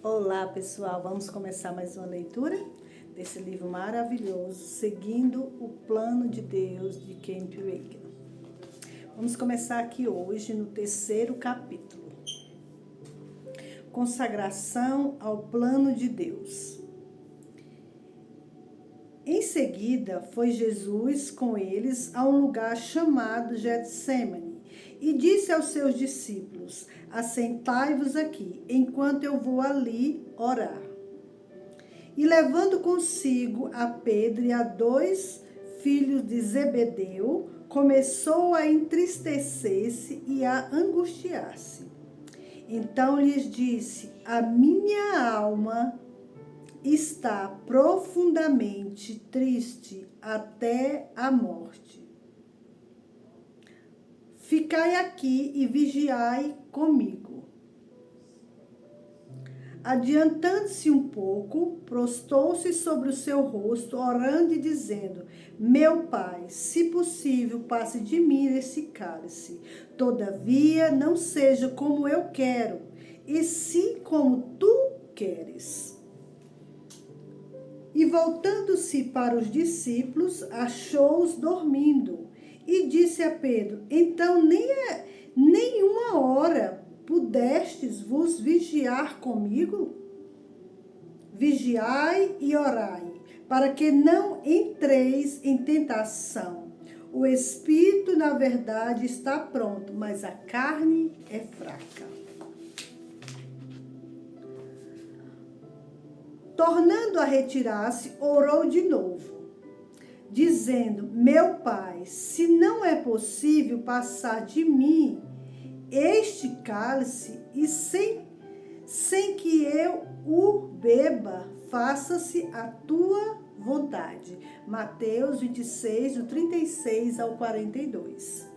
Olá pessoal, vamos começar mais uma leitura desse livro maravilhoso, Seguindo o Plano de Deus, de Kent Reagan. Vamos começar aqui hoje no 3º capítulo, Consagração ao Plano de Deus. Em seguida, foi Jesus com eles a um lugar chamado Getsemane e disse aos seus discípulos: assentai-vos aqui, enquanto eu vou ali orar. E levando consigo a Pedro e a 2 filhos de Zebedeu, começou a entristecer-se e a angustiar-se. Então lhes disse: a minha alma está profundamente triste até a morte. Ficai aqui e vigiai comigo. Adiantando-se um pouco, prostou-se sobre o seu rosto, orando e dizendo: meu Pai, se possível, passe de mim esse cálice. Todavia, não seja como eu quero, e sim como tu queres. E voltando-se para os discípulos, achou-os dormindo. E disse a Pedro: então nem uma hora pudestes vos vigiar comigo? Vigiai e orai, para que não entreis em tentação. O espírito, na verdade, está pronto, mas a carne é fraca. Tornando a retirar-se, orou de novo, dizendo: meu Pai, se não é possível passar de mim este cálice, e sem que eu o beba, faça-se a tua vontade. Mateus 26, do 36 ao 42.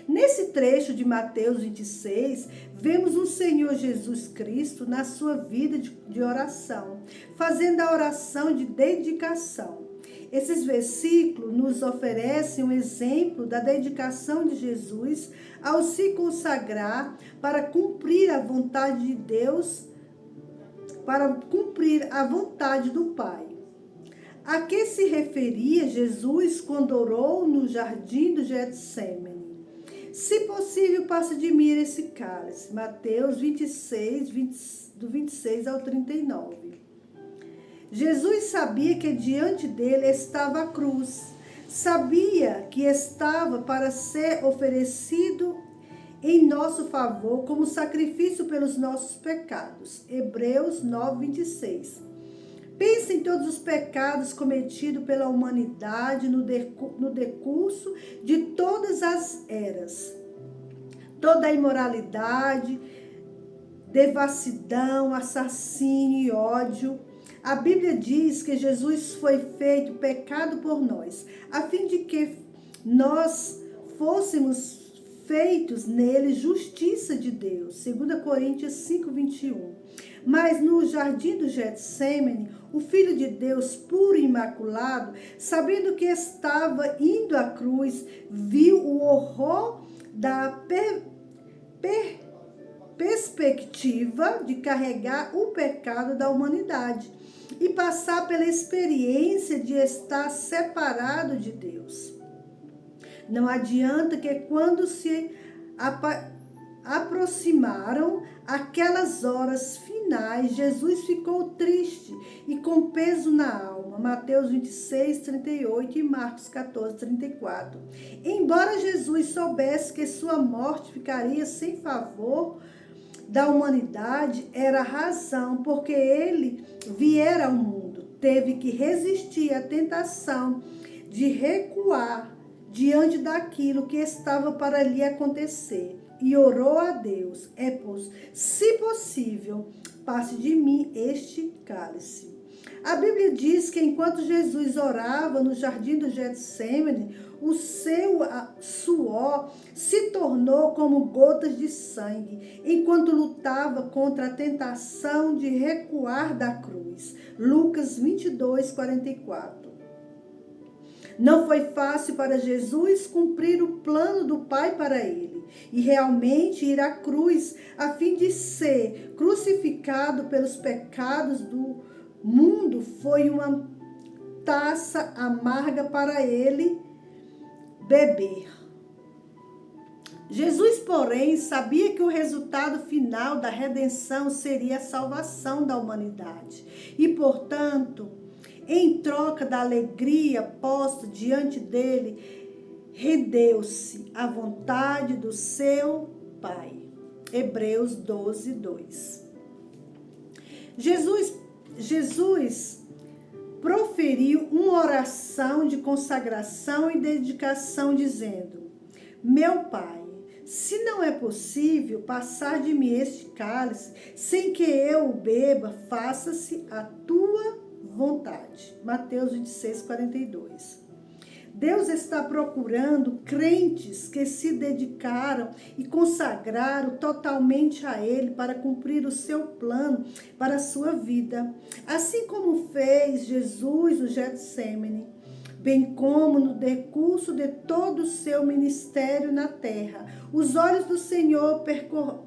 Nesse trecho de Mateus 26, vemos o Senhor Jesus Cristo na sua vida de oração, fazendo a oração de dedicação. Esses versículos nos oferecem um exemplo da dedicação de Jesus ao se consagrar para cumprir a vontade de Deus, para cumprir a vontade do Pai. A que se referia Jesus quando orou no jardim do Getsemane? Se possível, passe de mim esse cálice. Mateus 26, do 26 ao 39. Jesus sabia que diante dele estava a cruz. Sabia que estava para ser oferecido em nosso favor como sacrifício pelos nossos pecados. Hebreus 9, 26. Pense em todos os pecados cometidos pela humanidade no decurso de todas as eras. Toda a imoralidade, devassidão, assassínio e ódio. A Bíblia diz que Jesus foi feito pecado por nós, a fim de que nós fôssemos feitos nele justiça de Deus. 2 Coríntios 5, 21. Mas no jardim do Getsemane, o Filho de Deus puro e imaculado, sabendo que estava indo à cruz, viu o horror da perspectiva de carregar o pecado da humanidade e passar pela experiência de estar separado de Deus. Não adianta que quando se aproximaram aquelas horas finais, Jesus ficou triste e com peso na alma. Mateus 26, 38 e Marcos 14, 34. Embora Jesus soubesse que sua morte ficaria sem favor da humanidade, era a razão porque ele viera ao mundo. Teve que resistir à tentação de recuar diante daquilo que estava para lhe acontecer. E orou a Deus: se possível, passe de mim este cálice. A Bíblia diz que enquanto Jesus orava no jardim do Getsemane, o seu suor se tornou como gotas de sangue, enquanto lutava contra a tentação de recuar da cruz. Lucas 22, 44. Não foi fácil para Jesus cumprir o plano do Pai para ele. e realmente ir à cruz, a fim de ser crucificado pelos pecados do mundo, foi uma taça amarga para ele beber. Jesus, porém, sabia que o resultado final da redenção seria a salvação da humanidade. E, portanto, em troca da alegria posta diante dele, rendeu-se à vontade do seu Pai. Hebreus 12, 2. Jesus proferiu uma oração de consagração e dedicação, dizendo: meu Pai, se não é possível passar de mim este cálice sem que eu o beba, faça-se a tua vontade. Mateus 26, 42. Deus está procurando crentes que se dedicaram e consagraram totalmente a Ele para cumprir o seu plano para a sua vida. Assim como fez Jesus no Getsêmani, bem como no decurso de todo o seu ministério na terra. Os olhos do Senhor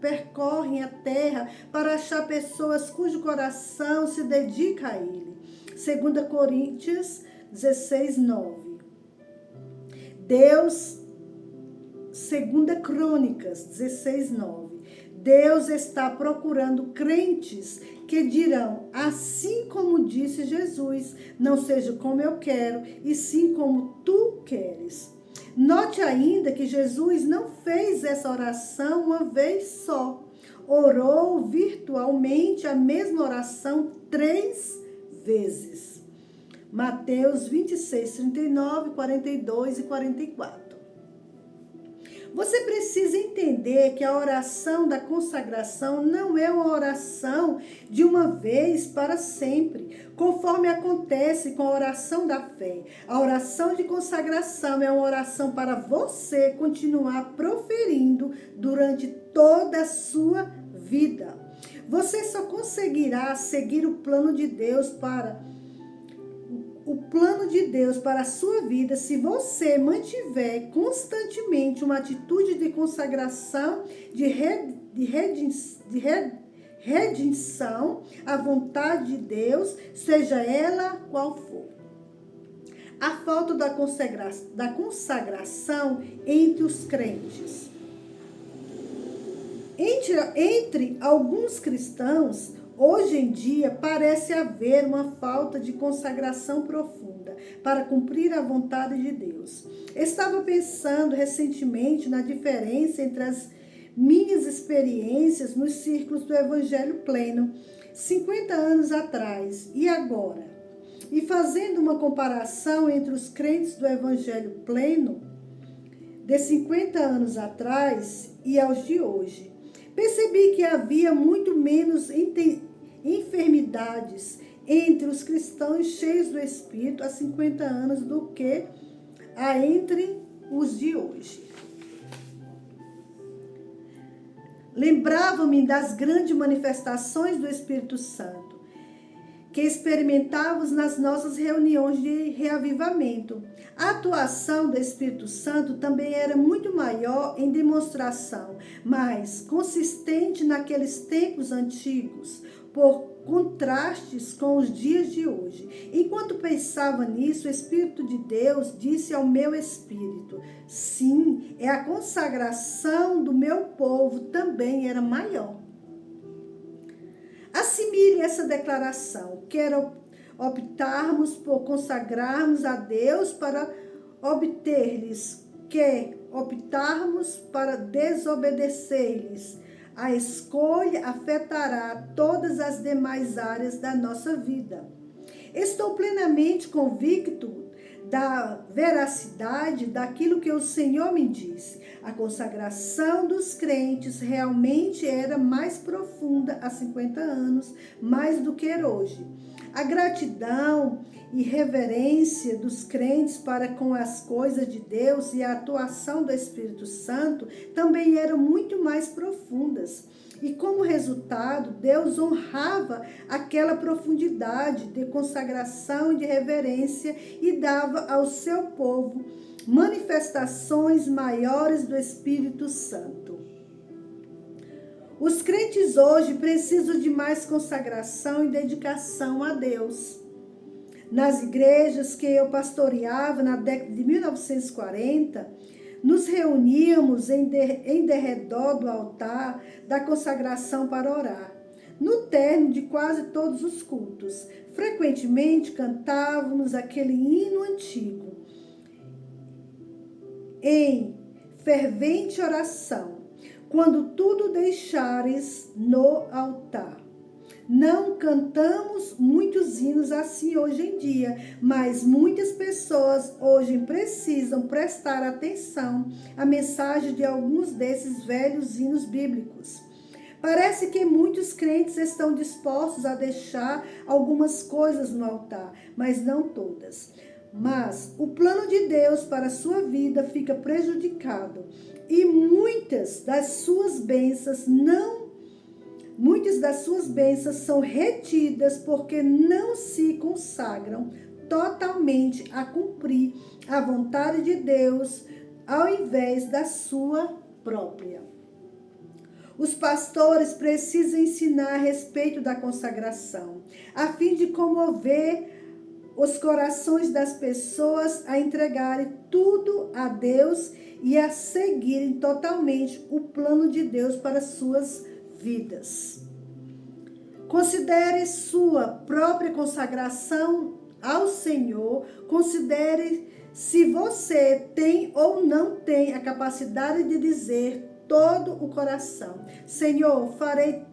percorrem a terra para achar pessoas cujo coração se dedica a Ele. 2 Coríntios 16, 9. Deus, 2 Crônicas 16, 9. Deus está procurando crentes que dirão, assim como disse Jesus, não seja como eu quero, e sim como tu queres. Note ainda que Jesus não fez essa oração uma vez só. Orou virtualmente a mesma oração 3 vezes. Mateus 26, 39, 42 e 44. Você precisa entender que a oração da consagração não é uma oração de uma vez para sempre, conforme acontece com a oração da fé. A oração de consagração é uma oração para você continuar proferindo durante toda a sua vida. Você só conseguirá seguir o plano de Deus para a sua vida se você mantiver constantemente uma atitude de consagração, de redenção à vontade de Deus, seja ela qual for. A falta da consagração entre os crentes. Entre alguns cristãos, hoje em dia, parece haver uma falta de consagração profunda para cumprir a vontade de Deus. Estava pensando recentemente na diferença entre as minhas experiências nos círculos do Evangelho Pleno, 50 anos atrás e agora. E fazendo uma comparação entre os crentes do Evangelho Pleno, de 50 anos atrás e aos de hoje, percebi que havia muito menos enfermidades entre os cristãos cheios do Espírito há 50 anos do que há entre os de hoje. Lembrava-me das grandes manifestações do Espírito Santo que experimentávamos nas nossas reuniões de reavivamento. A atuação do Espírito Santo também era muito maior em demonstração, mas consistente naqueles tempos antigos, por contrastes com os dias de hoje. Enquanto pensava nisso, o Espírito de Deus disse ao meu espírito: sim, a consagração do meu povo também era maior. Assimile essa declaração. Quero optarmos por consagrarmos a Deus para obter-lhes, que optarmos para desobedecer-lhes. A escolha afetará todas as demais áreas da nossa vida. Estou plenamente convicto da veracidade daquilo que o Senhor me disse. A consagração dos crentes realmente era mais profunda há 50 anos, mais do que hoje. A gratidão e reverência dos crentes para com as coisas de Deus e a atuação do Espírito Santo também eram muito mais profundas. E como resultado, Deus honrava aquela profundidade de consagração e de reverência e dava ao seu povo manifestações maiores do Espírito Santo. Os crentes hoje precisam de mais consagração e dedicação a Deus. Nas igrejas que eu pastoreava na década de 1940, nos reuníamos em derredor do altar da consagração para orar. No término de quase todos os cultos, frequentemente cantávamos aquele hino antigo, em fervente oração, quando tudo deixares no altar. Não cantamos muitos hinos assim hoje em dia, mas muitas pessoas hoje precisam prestar atenção à mensagem de alguns desses velhos hinos bíblicos. Parece que muitos crentes estão dispostos a deixar algumas coisas no altar, mas não todas. Mas o plano de Deus para a sua vida fica prejudicado e muitas das suas bênçãos são retidas porque não se consagram totalmente a cumprir a vontade de Deus ao invés da sua própria. Os pastores precisam ensinar a respeito da consagração, a fim de comover os corações das pessoas a entregarem tudo a Deus e a seguirem totalmente o plano de Deus para suas vidas. Considere sua própria consagração ao Senhor. Considere se você tem ou não tem a capacidade de dizer todo o coração: Senhor, farei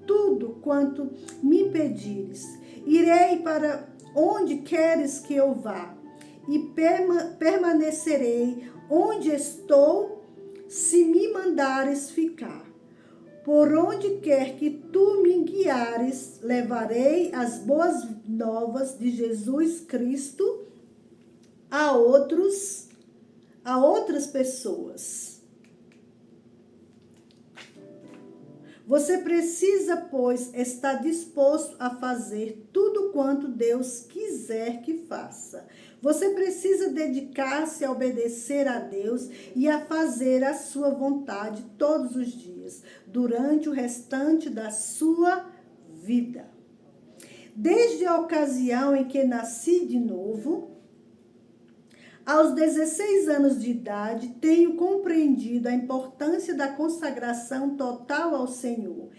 tudo quanto me pedires. Irei para onde queres que eu vá e permanecerei onde estou, se me mandares ficar. Por onde quer que tu me guiares, levarei as boas novas de Jesus Cristo a outras pessoas. Você precisa, pois, estar disposto a fazer tudo quanto Deus quiser que faça. Você precisa dedicar-se a obedecer a Deus e a fazer a sua vontade todos os dias, durante o restante da sua vida. Desde a ocasião em que nasci de novo, aos 16 anos de idade, tenho compreendido a importância da consagração total ao Senhor.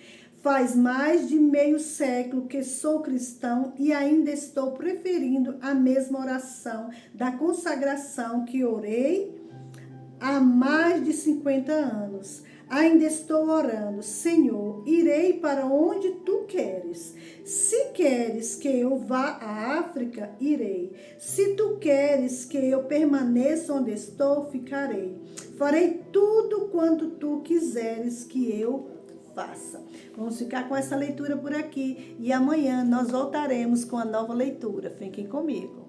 Faz mais de meio século que sou cristão e ainda estou preferindo a mesma oração da consagração que orei há mais de 50 anos. Ainda estou orando: Senhor, irei para onde tu queres. Se queres que eu vá à África, irei. Se tu queres que eu permaneça onde estou, ficarei. Farei tudo quanto tu quiseres que eu faça. Vamos ficar com essa leitura por aqui e amanhã nós voltaremos com a nova leitura. Fiquem comigo.